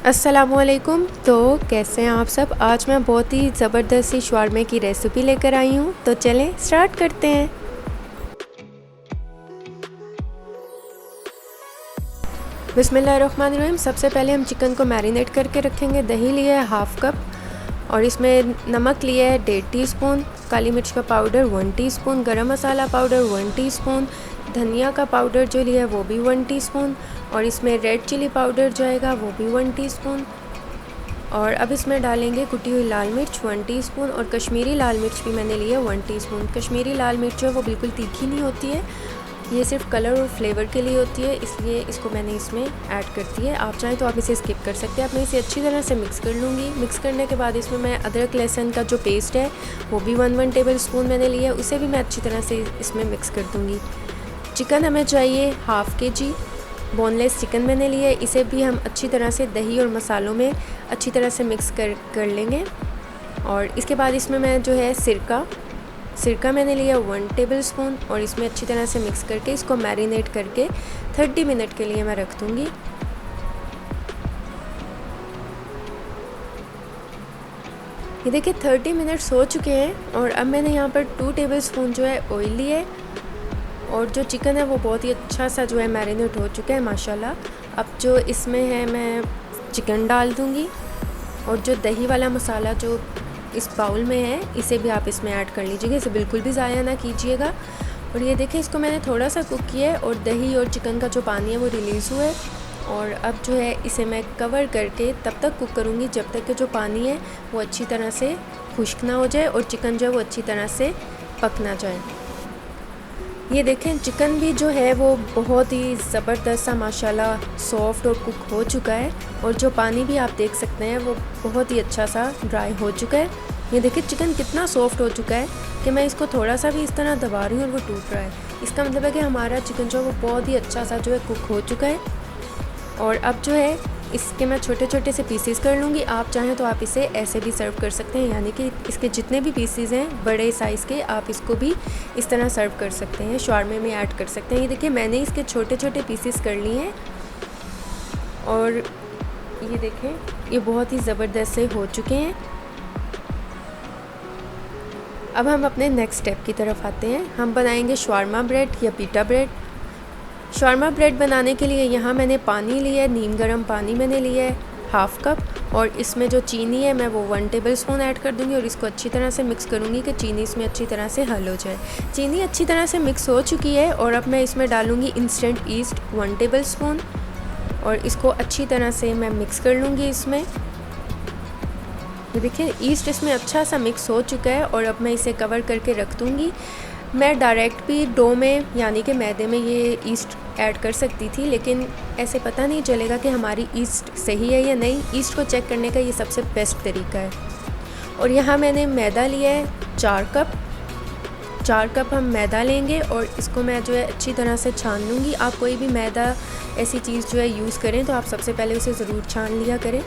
अस्सलामुअलैकुम। तो कैसे हैं आप सब। आज मैं बहुत ही ज़बरदस्त सी शवारमे की रेसिपी लेकर आई हूँ। तो चलें स्टार्ट करते हैं। बिस्मिल्लाहिर्रहमानिर्रहीम। सबसे पहले हम चिकन को मैरिनेट करके रखेंगे। दही लिया है हाफ़ कप और इसमें नमक लिया है 1.5 टीस्पून, काली मिर्च का पाउडर 1 टीस्पून, गरम मसाला पाउडर 1 टीस्पून, धनिया का पाउडर जो लिया है वो भी 1 टीस्पून और इसमें रेड चिली पाउडर जो आएगा वो भी 1 टीस्पून। और अब इसमें डालेंगे कुटी हुई लाल मिर्च 1 टीस्पून और कश्मीरी लाल मिर्च भी मैंने लिया 1 टीस्पून। कश्मीरी लाल मिर्च जो है वो बिल्कुल तीखी नहीं होती है, ये सिर्फ कलर और फ्लेवर के लिए होती है, इसलिए इसको मैंने इसमें ऐड कर दी है। आप चाहें तो आप इसे स्किप कर सकते हैं। अब मैं इसे अच्छी तरह से मिक्स कर लूँगी। मिक्स करने के बाद इसमें मैं अदरक लहसुन का जो पेस्ट है वो भी 1 टेबल स्पून मैंने लिया है, उसे भी मैं अच्छी तरह से इसमें मिक्स कर दूँगी। चिकन हमें चाहिए हाफ़ kg बोनलेस चिकन मैंने लिया है, इसे भी हम अच्छी तरह से दही और मसालों में अच्छी तरह से मिक्स कर लेंगे। और इसके बाद इसमें मैं जो है सिरका मैंने लिया 1 टेबल स्पून और इसमें अच्छी तरह से मिक्स करके इसको मैरिनेट करके 30 मिनट के लिए मैं रख दूँगी। ये देखिए 30 मिनट्स हो चुके हैं और अब मैंने यहाँ पर 2 टेबल स्पून जो है ऑयल लिए और जो चिकन है वो बहुत ही अच्छा सा जो है मैरिनेट हो चुका है माशाल्लाह। अब जो इसमें है मैं चिकन डाल दूँगी और जो दही वाला मसाला जो इस बाउल में है इसे भी आप इसमें ऐड कर लीजिएगा, इसे बिल्कुल भी ज़ाया ना कीजिएगा। और ये देखिए इसको मैंने थोड़ा सा कुक किया है और दही और चिकन का जो पानी है वो रिलीज़ हुआ है। और अब जो है इसे मैं कवर करके तब तक कुक करूँगी जब तक कि जो पानी है वो अच्छी तरह से खुश्क ना हो जाए और चिकन जो है वो अच्छी तरह से पक ना जाए। ये देखें चिकन भी जो है वो बहुत ही ज़बरदस्त सा माशाल्लाह सॉफ़्ट और कुक हो चुका है और जो पानी भी आप देख सकते हैं वो बहुत ही अच्छा सा ड्राई हो चुका है। ये देखिए चिकन कितना सॉफ़्ट हो चुका है कि मैं इसको थोड़ा सा भी इस तरह दबा रही हूँ और वो टूट रहा है। इसका मतलब है कि हमारा चिकन जो है वो बहुत ही अच्छा सा जो है कुक हो चुका है। और अब जो है इसके मैं छोटे छोटे से पीसेस कर लूँगी। आप चाहें तो आप इसे ऐसे भी सर्व कर सकते हैं, यानी कि इसके जितने भी पीसेस हैं बड़े साइज़ के आप इसको भी इस तरह सर्व कर सकते हैं, शवारमे में ऐड कर सकते हैं। ये देखिए मैंने इसके छोटे छोटे पीसेस कर लिए हैं और ये देखें ये बहुत ही ज़बरदस्त से हो चुके हैं। अब हम अपने नेक्स्ट स्टेप की तरफ आते हैं। हम बनाएंगे शवारमा ब्रेड या पीटा ब्रेड। शवारमा ब्रेड बनाने के लिए यहाँ मैंने पानी लिया है, नीम गर्म पानी मैंने लिया है हाफ़ कप और इसमें जो चीनी है मैं वो 1 टेबल स्पून ऐड कर दूँगी और इसको अच्छी तरह से मिक्स करूँगी कि चीनी इसमें अच्छी तरह से हल हो जाए। चीनी अच्छी तरह से मिक्स हो चुकी है और अब मैं इसमें डालूँगी इंस्टेंट ईस्ट 1 टेबल स्पून और इसको अच्छी तरह से मैं मिक्स कर लूँगी। इसमें देखिए ईस्ट इसमें अच्छा सा मिक्स हो चुका है और अब मैं इसे कवर करके रख दूँगी। मैं डायरेक्ट भी डो में यानी कि मैदे में ये ईस्ट ऐड कर सकती थी, लेकिन ऐसे पता नहीं चलेगा कि हमारी ईस्ट सही है या नहीं। ईस्ट को चेक करने का ये सबसे बेस्ट तरीका है। और यहाँ मैंने मैदा लिया है 4 कप हम मैदा लेंगे और इसको मैं जो है अच्छी तरह से छान लूँगी। आप कोई भी मैदा ऐसी चीज़ जो है यूज़ करें तो आप सबसे पहले उसे ज़रूर छान लिया करें।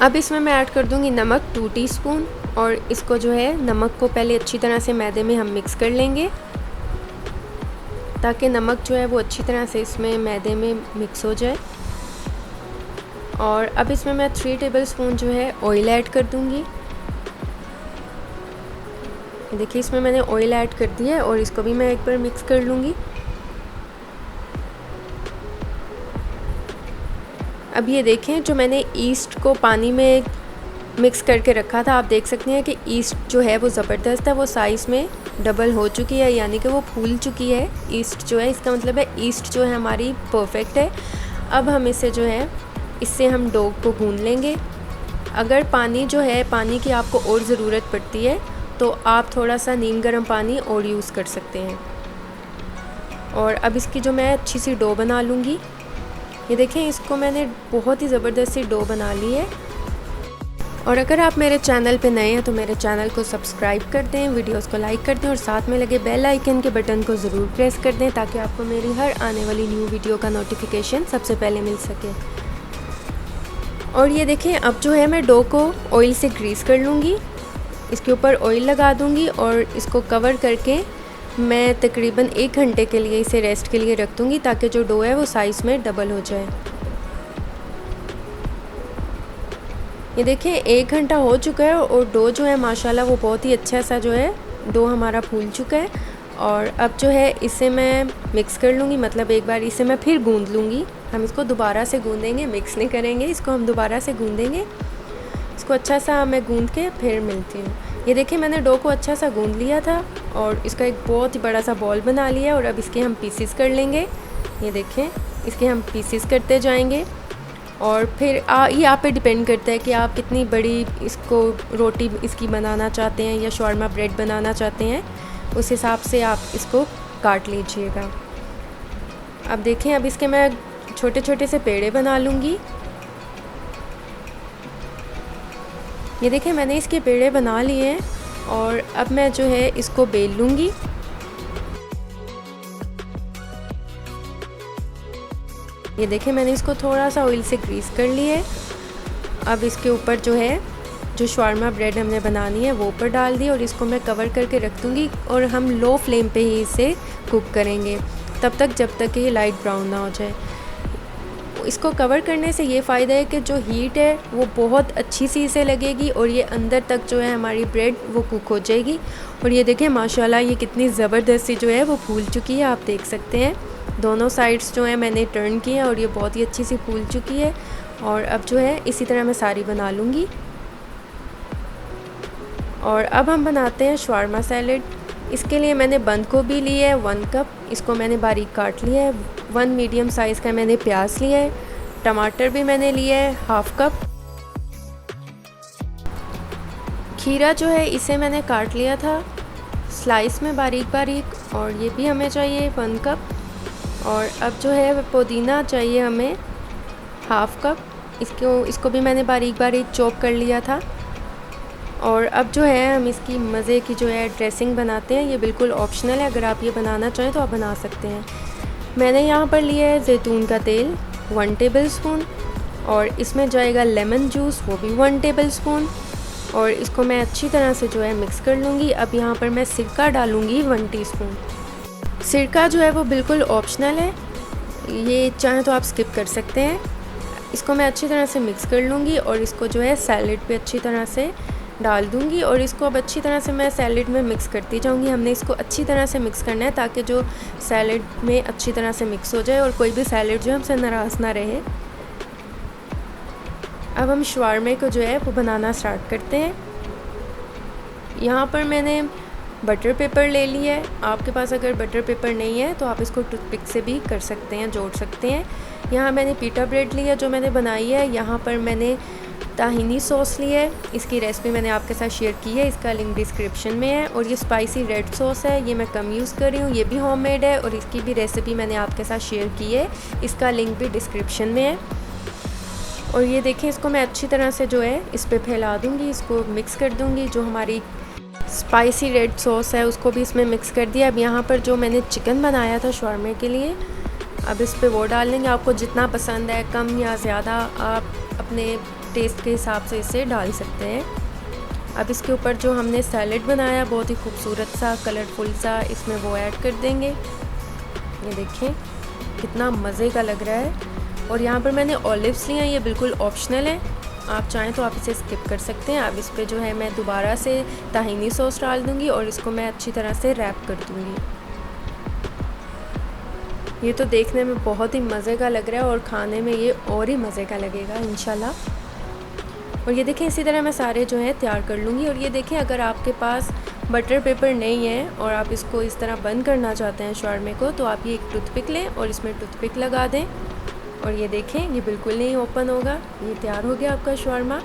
अब इसमें मैं ऐड कर दूँगी नमक 2 टीस्पून और इसको जो है नमक को पहले अच्छी तरह से मैदे में हम मिक्स कर लेंगे ताकि नमक जो है वो अच्छी तरह से इसमें मैदे में मिक्स हो जाए। और अब इसमें मैं 3 टेबल स्पून जो है ऑयल ऐड कर दूँगी। देखिए इसमें मैंने ऑयल ऐड कर दिया है और इसको भी मैं एक बार मिक्स कर लूँगी। अब ये देखें जो मैंने ईस्ट को पानी में मिक्स करके रखा था, आप देख सकते हैं कि ईस्ट जो है वो ज़बरदस्त है, वो साइज़ में डबल हो चुकी है, यानी कि वो फूल चुकी है ईस्ट जो है। इसका मतलब है ईस्ट जो है हमारी परफेक्ट है। अब हम इसे जो है इससे हम डो को गूंद लेंगे। अगर पानी जो है पानी की आपको और ज़रूरत पड़ती है तो आप थोड़ा सा नीम गर्म पानी और यूज़ कर सकते हैं। और अब इसकी जो मैं अच्छी सी डो बना लूँगी। ये देखें इसको मैंने बहुत ही ज़बरदस्त सी डो बना ली है। और अगर आप मेरे चैनल पे नए हैं तो मेरे चैनल को सब्सक्राइब कर दें, वीडियोस को लाइक कर दें और साथ में लगे बेल आइकन के बटन को ज़रूर प्रेस कर दें ताकि आपको मेरी हर आने वाली न्यू वीडियो का नोटिफिकेशन सबसे पहले मिल सके। और ये देखें अब जो है मैं डो को ऑयल से ग्रीस कर लूँगी, इसके ऊपर ऑयल लगा दूँगी और इसको कवर करके मैं तकरीबन 1 घंटे के लिए इसे रेस्ट के लिए रख दूँगी ताकि जो डो है वो साइज़ में डबल हो जाए। ये देखिए 1 घंटा हो चुका है और डो जो है माशाल्लाह वो बहुत ही अच्छा सा जो है डो हमारा फूल चुका है। और अब जो है इसे मैं मिक्स कर लूँगी, मतलब एक बार इसे मैं फिर गूँध लूँगी। हम इसको दोबारा से गूँधेंगे, मिक्स नहीं करेंगे, इसको हम दोबारा से गूँधेंगे। इसको अच्छा सा मैं गूँध के फिर मिलती हूँ। ये देखिए मैंने डो को अच्छा सा गूँध लिया था और इसका एक बहुत ही बड़ा सा बॉल बना लिया और अब इसके हम पीसेस कर लेंगे। ये देखें इसके हम पीसेस करते जाएंगे और फिर ये आप पे डिपेंड करता है कि आप कितनी बड़ी इसको रोटी इसकी बनाना चाहते हैं या शॉर्मा ब्रेड बनाना चाहते हैं, उस हिसाब से आप इसको काट लीजिएगा। अब देखें अब इसके मैं छोटे छोटे से पेड़े बना लूँगी। ये देखें मैंने इसके पेड़े बना लिए हैं और अब मैं जो है इसको बेल लूँगी। ये देखें मैंने इसको थोड़ा सा ऑयल से ग्रीस कर लिया है। अब इसके ऊपर जो है जो शॉर्मा ब्रेड हमने बनानी है वो ऊपर डाल दी और इसको मैं कवर करके रख दूँगी और हम लो फ्लेम पे ही इसे कुक करेंगे तब तक जब तक कि ये लाइट ब्राउन ना हो जाए। इसको कवर करने से ये फ़ायदा है कि जो हीट है वो बहुत अच्छी सी इसे लगेगी और ये अंदर तक जो है हमारी ब्रेड वो कुक हो जाएगी। और ये देखें माशाल्लाह ये कितनी ज़बरदस्त सी जो है वो फूल चुकी है, आप देख सकते हैं। दोनों साइड्स जो है मैंने टर्न की है और ये बहुत ही अच्छी सी फूल चुकी है। और अब जो है इसी तरह मैं सारी बना लूँगी। और अब हम बनाते हैं शॉर्मा सैलेड। इसके लिए मैंने बंद गोभी ली है 1 कप, इसको मैंने बारीक काट लिया है। 1 मीडियम साइज़ का मैंने प्याज लिया है। टमाटर भी मैंने लिया है 1/2 कप। खीरा जो है इसे मैंने काट लिया था स्लाइस में बारीक बारीक और ये भी हमें चाहिए 1 कप। और अब जो है पुदीना चाहिए हमें 1/2 कप, इसको भी मैंने बारीक बारीक चॉप कर लिया था। और अब जो है हम इसकी मज़े की जो है ड्रेसिंग बनाते हैं। ये बिल्कुल ऑप्शनल है, अगर आप ये बनाना चाहें तो आप बना सकते हैं। मैंने यहाँ पर लिया है ज़ैतून का तेल 1 टेबलस्पून और इसमें जाएगा लेमन जूस वो भी 1 टेबलस्पून और इसको मैं अच्छी तरह से जो है मिक्स कर लूँगी। अब यहाँ पर मैं सिरका डालूँगी 1 टीस्पून। सिरका जो है वो बिल्कुल ऑप्शनल है, ये चाहें तो आप स्किप कर सकते हैं। इसको मैं अच्छी तरह से मिक्स कर लूँगी और इसको जो है सैलेड पे अच्छी तरह से डाल दूँगी और इसको अब अच्छी तरह से मैं सैलेड में मिक्स करती जाऊँगी। हमने इसको अच्छी तरह से मिक्स करना है ताकि जो सैलेड में अच्छी तरह से मिक्स हो जाए और कोई भी सैलेड जो हमसे नाराज़ ना रहे। अब हम शवारमे को जो है वो बनाना स्टार्ट करते हैं। यहाँ पर मैंने बटर पेपर ले लिया है। आपके पास अगर बटर पेपर नहीं है तो आप इसको टूथपिक से भी कर सकते हैं, जोड़ सकते हैं। यहाँ मैंने पीटा ब्रेड लिया जो मैंने बनाई है। यहाँ पर मैंने ताहिनी सॉस ली है, इसकी रेसिपी मैंने आपके साथ शेयर की है, इसका लिंक डिस्क्रिप्शन में है। और ये स्पाइसी रेड सॉस है, ये मैं कम यूज़ कर रही हूँ, ये भी होममेड है और इसकी भी रेसिपी मैंने आपके साथ शेयर की है, इसका लिंक भी डिस्क्रिप्शन में है। और ये देखें इसको मैं अच्छी तरह से जो है इस पर फैला दूँगी, इसको मिक्स कर दूँगी। जो हमारी स्पाइसी रेड सॉस है उसको भी इसमें मिक्स कर दिया। अब यहाँ पर जो मैंने चिकन बनाया था शॉर्मे के लिए, अब इस पर वो डाल देंगे। आपको जितना पसंद है कम या ज़्यादा आप अपने टेस्ट के हिसाब से इसे डाल सकते हैं। अब इसके ऊपर जो हमने सैलेड बनाया बहुत ही खूबसूरत सा कलरफुल सा, इसमें वो ऐड कर देंगे। ये देखें कितना मज़े का लग रहा है। और यहाँ पर मैंने ऑलिव्स लिए हैं, ये बिल्कुल ऑप्शनल है, आप चाहें तो आप इसे स्किप कर सकते हैं। अब इस पर जो है मैं दोबारा से ताहिनी सॉस डाल दूँगी और इसको मैं अच्छी तरह से रैप कर दूँगी। ये तो देखने में बहुत ही मज़े का लग रहा है और खाने में ये और ही मज़े का लगेगा इंशाल्लाह। और ये देखें इसी तरह मैं सारे जो है तैयार कर लूँगी। और ये देखें अगर आपके पास बटर पेपर नहीं है और आप इसको इस तरह बंद करना चाहते हैं शॉर्मे को, तो आप ये एक टूथपिक लें और इसमें टूथपिक लगा दें। और ये देखें ये बिल्कुल नहीं ओपन होगा, ये तैयार हो गया आपका शॉर्मा।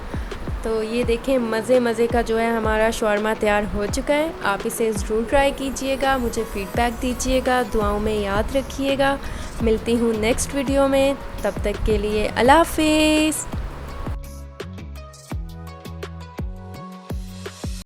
तो ये देखें मज़े का जो है हमारा शॉर्मा तैयार हो चुका है। आप इसे ज़रूर ट्राई कीजिएगा, मुझे फ़ीडबैक दीजिएगा, दुआओं में याद रखिएगा। मिलती हूँ नेक्स्ट वीडियो में, तब तक के लिए अल्लाह हाफ़िज़।